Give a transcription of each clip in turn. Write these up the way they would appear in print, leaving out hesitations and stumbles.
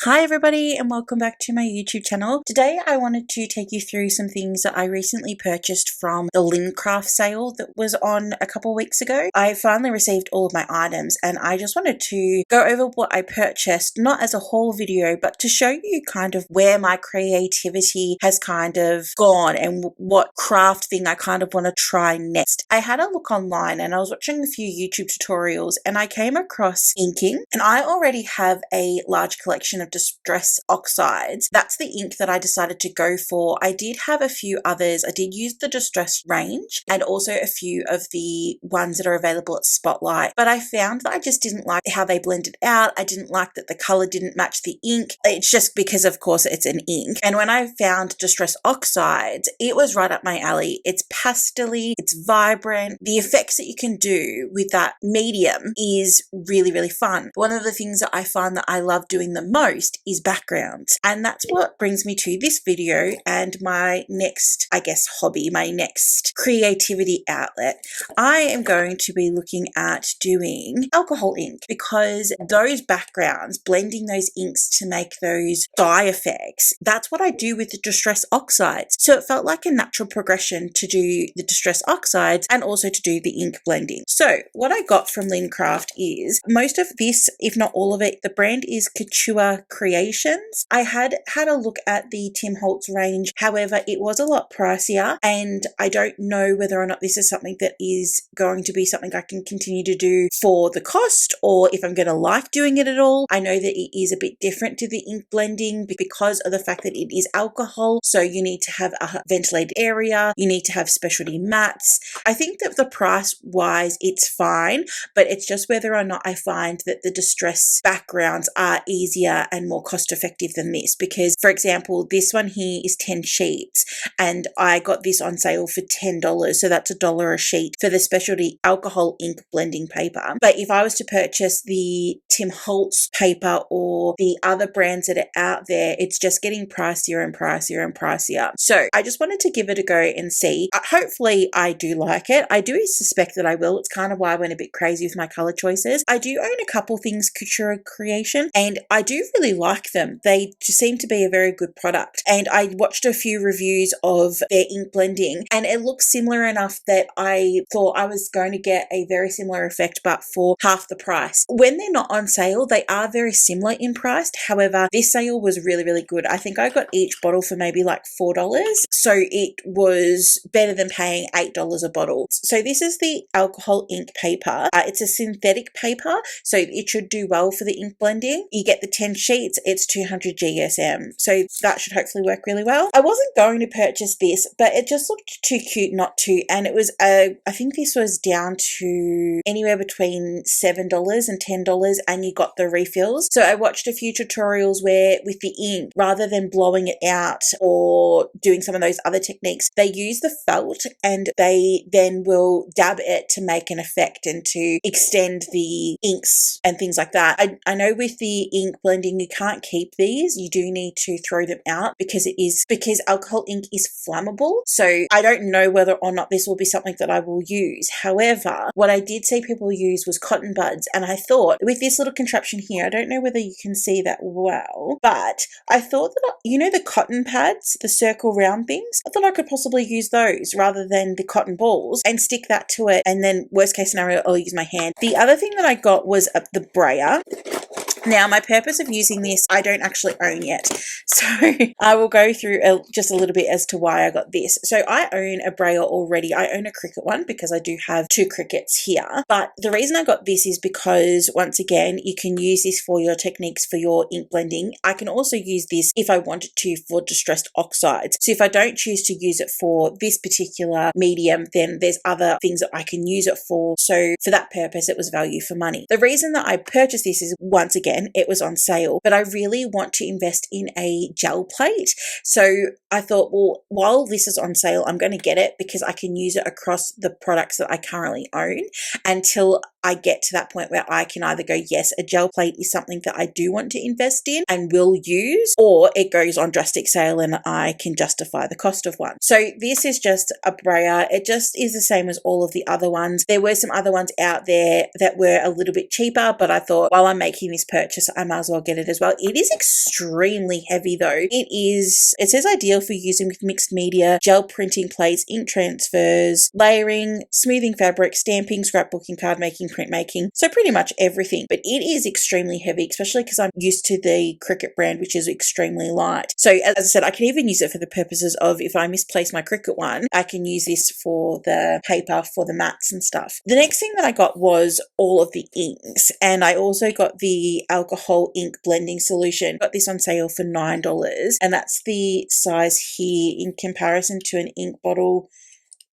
Hi everybody and welcome back to my YouTube channel. Today I wanted to take you through some things that I recently purchased from the Lincraft sale that was on a couple weeks ago. I finally received all of my items and I just wanted to go over what I purchased, not as a haul video, but to show you kind of where my creativity has kind of gone and what craft thing I kind of want to try next. I had a look online and I was watching a few YouTube tutorials and I came across inking, and I already have a large collection of distress oxides. That's the ink that I decided to go for. I did have a few others. I did use the distress range and also a few of the ones that are available at Spotlight, but I found that I just didn't like how they blended out. I didn't like that the color didn't match the ink. It's just because of course it's an ink, and when I found distress oxides, it was right up my alley. It's pastel-y, it's vibrant. The effects that you can do with that medium is really fun. One of the things that I find that I love doing the most is backgrounds, and that's what brings me to this video and my next, I guess, hobby, my next creativity outlet. I am going to be looking at doing alcohol ink, because those backgrounds, blending those inks to make those dye effects, that's what I do with the distress oxides. So it felt like a natural progression to do the distress oxides and also to do the ink blending. So what I got from Lincraft is most of this, if not all of it. The brand is Couture Creations. I had a look at the Tim Holtz range, however it was a lot pricier, and I don't know whether or not this is something that is going to be something I can continue to do for the cost, or if I'm going to like doing it at all. I know that it is a bit different to the ink blending because of the fact that it is alcohol, so you need to have a ventilated area, you need to have specialty mats. I think that the price wise it's fine, but it's just whether or not I find that the distress backgrounds are easier and more cost effective than this, because for example this one here is 10 sheets and I got this on sale for $10, so that's $1 a sheet for the specialty alcohol ink blending paper. But if I was to purchase the Tim Holtz paper or the other brands that are out there, it's just getting pricier and pricier and pricier. So I just wanted to give it a go and see. Hopefully I do like it. I do suspect that I will. It's kind of why I went a bit crazy with my color choices. I do own a couple things Couture Creation and I do really like them. They seem to be a very good product, and I watched a few reviews of their ink blending and it looks similar enough that I thought I was going to get a very similar effect but for half the price. When they're not on sale, they are very similar in price. However, this sale was really good. I think I got each bottle for maybe like $4, so it was better than paying $8 a bottle. So this is the alcohol ink paper. It's a synthetic paper, so it should do well for the ink blending. You get the 10 sheets, it's 200 GSM, so that should hopefully work really well. I wasn't going to purchase this, but it just looked too cute not to, and it was I think this was down to anywhere between $7 and $10, and you got the refills. So I watched a few tutorials where with the ink, rather than blowing it out or doing some of those other techniques, they use the felt and they then will dab it to make an effect and to extend the inks and things like that. I know with the ink blending you can't keep these, you do need to throw them out because alcohol ink is flammable. So I don't know whether or not this will be something that I will use. However, what I did see people use was cotton buds, and I thought with this little contraption here, I don't know whether you can see that well, but I thought that, you know, the cotton pads, the circle round things, I thought I could possibly use those rather than the cotton balls and stick that to it, and then worst case scenario I'll use my hand. The other thing that I got was the brayer. Now, my purpose of using this, I don't actually own yet. So I will go through just a little bit as to why I got this. So I own a brayer already. I own a Cricut one because I do have 2 Cricuts here. But the reason I got this is because, once again, you can use this for your techniques for your ink blending. I can also use this if I wanted to for distressed oxides. So if I don't choose to use it for this particular medium, then there's other things that I can use it for. So for that purpose, it was value for money. The reason that I purchased this is, once again, it was on sale, but I really want to invest in a gel plate. So I thought, well, while this is on sale, I'm going to get it because I can use it across the products that I currently own until I get to that point where I can either go, yes, a gel plate is something that I do want to invest in and will use, or it goes on drastic sale and I can justify the cost of one. So this is just a brayer. It just is the same as all of the other ones. There were some other ones out there that were a little bit cheaper, but I thought while I'm making this purchase, I might as well get it as well. It is extremely heavy though. It says ideal for using with mixed media, gel printing plates, ink transfers, layering, smoothing fabric, stamping, scrapbooking, card making, printmaking. So pretty much everything, but it is extremely heavy, especially because I'm used to the Cricut brand, which is extremely light. So as I said, I can even use it for the purposes of if I misplace my Cricut one, I can use this for the paper, for the mats and stuff. The next thing that I got was all of the inks, and I also got the alcohol ink blending solution. Got this on sale for $9, and that's the size here in comparison to an ink bottle.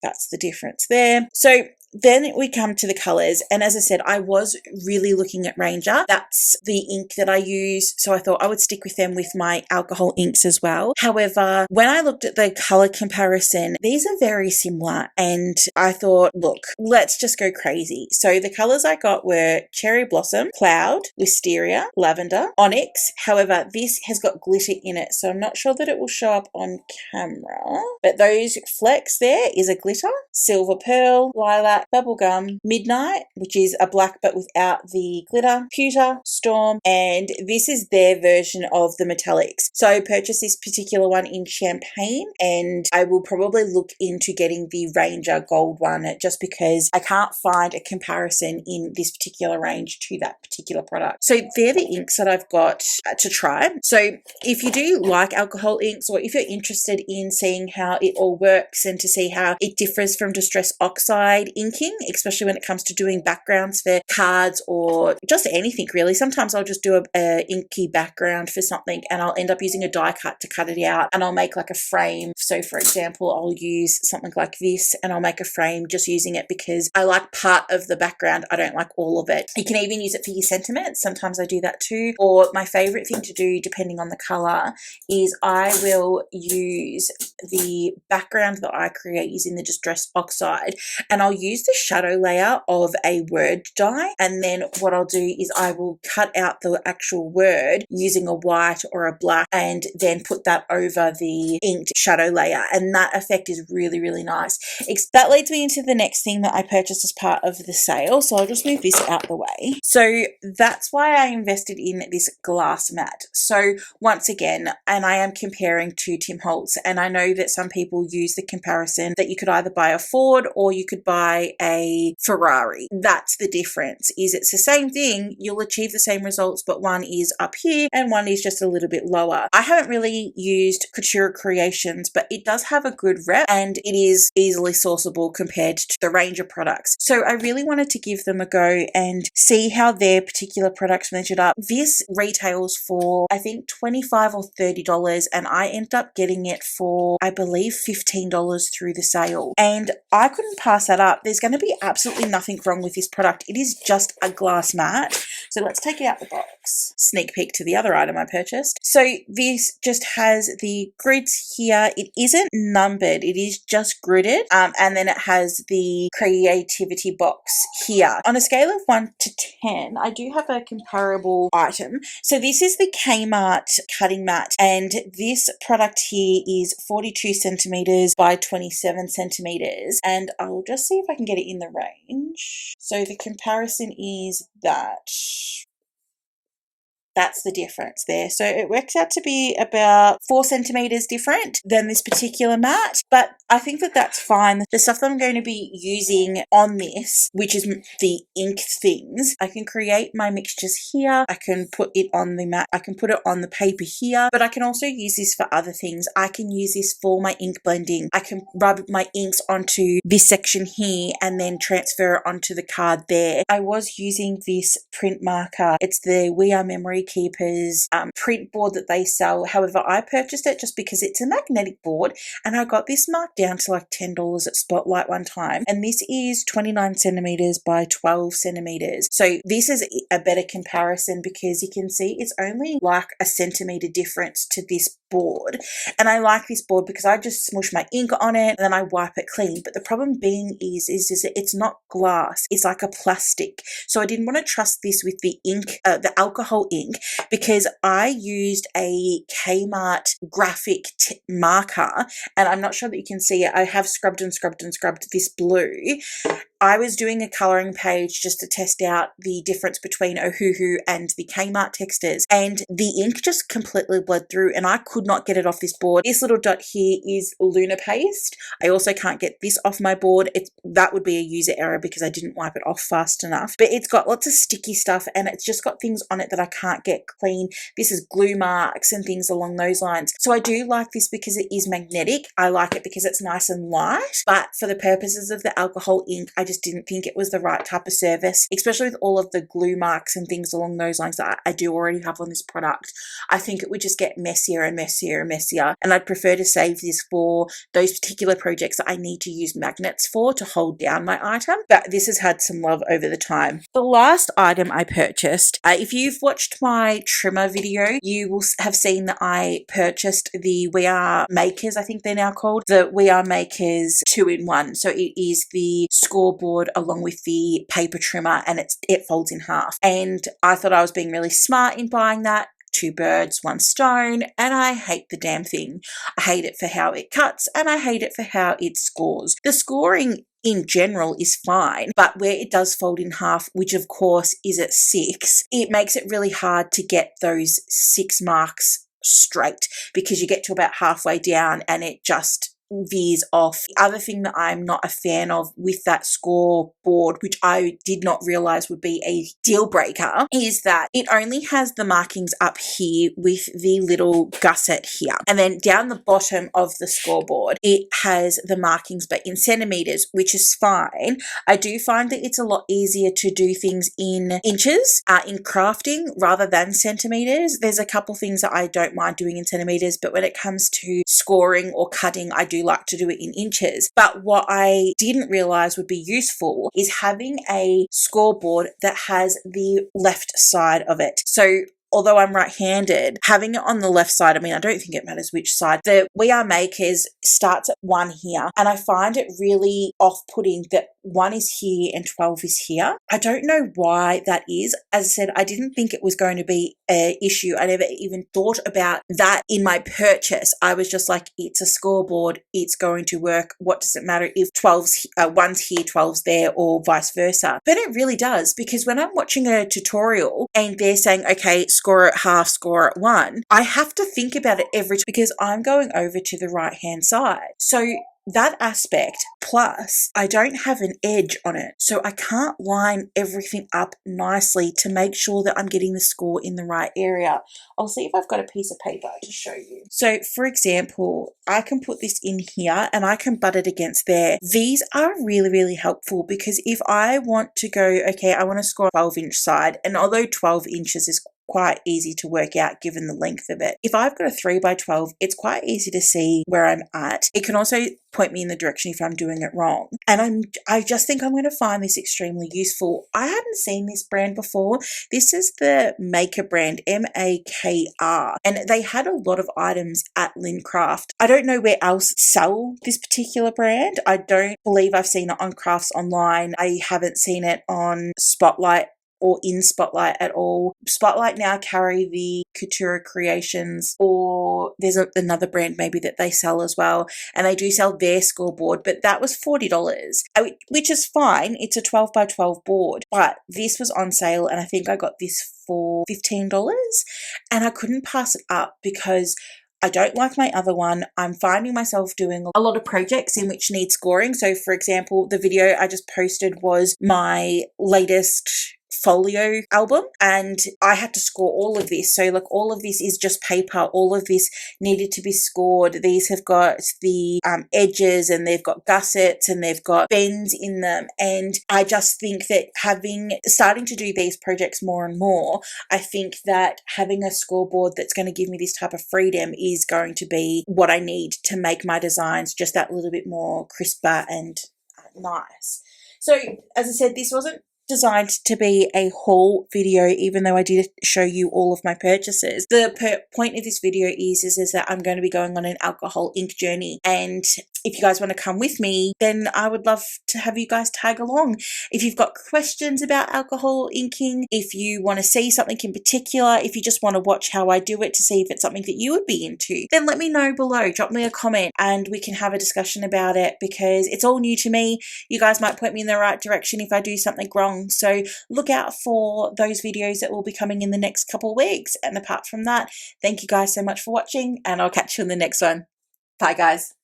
That's the difference there. So then we come to the colors, and as I said, I was really looking at Ranger. That's the ink that I use, so I thought I would stick with them with my alcohol inks as well. However, when I looked at the color comparison, these are very similar, and I thought, look, let's just go crazy. So the colors I got were Cherry Blossom, Cloud, Wisteria, Lavender, Onyx. However, this has got glitter in it, so I'm not sure that it will show up on camera, but those flecks there is a glitter. Silver Pearl, Lilac, Bubblegum, Midnight, which is a black but without the glitter, Pewter, Storm, and this is their version of the metallics. So I purchased this particular one in Champagne, and I will probably look into getting the Ranger Gold one just because I can't find a comparison in this particular range to that particular product. So they're the inks that I've got to try. So if you do like alcohol inks, or if you're interested in seeing how it all works and to see how it differs from Distress Oxide inking, especially when it comes to doing backgrounds for cards or just anything really. Sometimes I'll just do a inky background for something and I'll end up using a die cut to cut it out, and I'll make like a frame. So for example, I'll use something like this and I'll make a frame just using it because I like part of the background. I don't like all of it. You can even use it for your sentiments. Sometimes I do that too. Or my favorite thing to do, depending on the color, is I will use the background that I create using the Distress Oxide, and I'll use the shadow layer of a word die, and then what I'll do is I will cut out the actual word using a white or a black and then put that over the inked shadow layer, and that effect is really, really nice. That leads me into the next thing that I purchased as part of the sale, so I'll just move this out the way. So that's why I invested in this glass mat. So once again, and I am comparing to Tim Holtz, and I know that some people use the comparison that you could either buy a Ford or you could buy a Ferrari. That's the difference, is it's the same thing, you'll achieve the same results, but one is up here and one is just a little bit lower. I haven't really used Couture Creations, but it does have a good rep and it is easily sourceable compared to the Ranger products. So I really wanted to give them a go and see how their particular products measured up. This retails for I think $25 or $30, and I ended up getting it for I believe $15 through the sale, and I couldn't pass that up. There's going to be absolutely nothing wrong with this product. It is just a glass mat. So let's take it out the box. Sneak peek to the other item I purchased. So this just has the grids here. It isn't numbered, it is just gridded, and then it has the creativity box here. On a scale of 1 to 10, I do have a comparable item. So this is the Kmart cutting mat, and this product here is 42 centimeters by 27 centimeters, and I'll just see if I can get it in the range. So the comparison is that's the difference there. So it works out to be about 4 centimeters different than this particular mat, but I think that that's fine. The stuff that I'm going to be using on this, which is the ink things, I can create my mixtures here. I can put it on the mat. I can put it on the paper here, but I can also use this for other things. I can use this for my ink blending. I can rub my inks onto this section here and then transfer it onto the card there. I was using this print marker. It's the We Are Memory Keepers print board that they sell. However, I purchased it just because it's a magnetic board, and I got this marked down to like $10 at Spotlight one time, and this is 29 centimeters by 12 centimeters. So this is a better comparison because you can see it's only like a centimeter difference to this board, and I like this board because I just smush my ink on it and then I wipe it clean. But the problem being is that it's not glass, it's like a plastic. So I didn't want to trust this with the ink, the alcohol ink, because I used a Kmart graphic marker, and I'm not sure that you can see it. I have scrubbed and scrubbed and scrubbed this blue. I was doing a colouring page just to test out the difference between Ohuhu and the Kmart textures, and the ink just completely bled through and I could not get it off this board. This little dot here is Luna paste. I also can't get this off my board. That would be a user error because I didn't wipe it off fast enough. But it's got lots of sticky stuff and it's just got things on it that I can't get clean. This is glue marks and things along those lines. So I do like this because it is magnetic. I like it because it's nice and light, but for the purposes of the alcohol ink, I just didn't think it was the right type of service, especially with all of the glue marks and things along those lines that I do already have on this product. I think it would just get messier and messier and messier, and I'd prefer to save this for those particular projects that I need to use magnets for to hold down my item. But this has had some love over the time. The last item I purchased, if you've watched my trimmer video, you will have seen that I purchased the We Are Makers, I think they're now called, the We Are Makers 2-in-1. So it is the scoreboard along with the paper trimmer, and it folds in half. And I thought I was being really smart in buying that. 2 birds, 1 stone, and I hate the damn thing. I hate it for how it cuts, and I hate it for how it scores. The scoring in general is fine, but where it does fold in half, which of course is at 6, it makes it really hard to get those 6 marks straight, because you get to about halfway down and it just veers off. The other thing that I'm not a fan of with that scoreboard, which I did not realize would be a deal breaker, is that it only has the markings up here with the little gusset here, and then down the bottom of the scoreboard it has the markings but in centimeters, which is fine. I do find that it's a lot easier to do things in inches in crafting rather than centimeters. There's a couple things that I don't mind doing in centimeters, but when it comes to scoring or cutting, I do like to do it in inches. But what I didn't realize would be useful is having a scoreboard that has the left side of it. So although I'm right-handed, having it on the left side, I mean, I don't think it matters which side. The We Are Makers starts at 1 here, and I find it really off-putting that 1 is here and 12 is here. I don't know why that is. As I said, I didn't think it was going to be an issue. I never even thought about that in my purchase. I was just like, it's a scoreboard, it's going to work. What does it matter if 1's here, 12's there, or vice versa? But it really does, because when I'm watching a tutorial and they're saying, okay, score at half, score at 1, I have to think about it every time because I'm going over to the right-hand side. So that aspect, plus I don't have an edge on it, so I can't line everything up nicely to make sure that I'm getting the score in the right area. I'll see if I've got a piece of paper to show you. So for example, I can put this in here and I can butt it against there. These are really, really helpful, because if I want to go, okay, I want to score a 12-inch side, and although 12 inches is quite easy to work out given the length of it, if I've got a 3x12, it's quite easy to see where I'm at. It can also point me in the direction if I'm doing it wrong. And I just think I'm going to find this extremely useful. I hadn't seen this brand before. This is the Maker brand, M-A-K-R, and they had a lot of items at Lincraft. I don't know where else sell this particular brand. I don't believe I've seen it on Crafts Online. I haven't seen it on Spotlight or in Spotlight at all. Spotlight now carry the Couture Creations, or there's another brand maybe that they sell as well, and they do sell their scoreboard, but that was $40, which is fine. It's a 12x12 board, but this was on sale and I think I got this for $15, and I couldn't pass it up because I don't like my other one. I'm finding myself doing a lot of projects in which need scoring. So for example, the video I just posted was my latest folio album, and I had to score all of this. So like all of this is just paper. All of this needed to be scored. These have got the edges, and they've got gussets, and they've got bends in them. And I just think that starting to do these projects more and more, I think that having a scoreboard that's going to give me this type of freedom is going to be what I need to make my designs just that little bit more crisper and nice. So as I said, this wasn't designed to be a haul video, even though I did show you all of my purchases. The point of this video is that I'm going to be going on an alcohol ink journey, and if you guys want to come with me, then I would love to have you guys tag along. If you've got questions about alcohol inking, if you want to see something in particular, if you just want to watch how I do it to see if it's something that you would be into, then let me know below. Drop me a comment and we can have a discussion about it, because it's all new to me. You guys might point me in the right direction if I do something wrong. So look out for those videos that will be coming in the next couple of weeks. And apart from that, thank you guys so much for watching, and I'll catch you in the next one. Bye guys.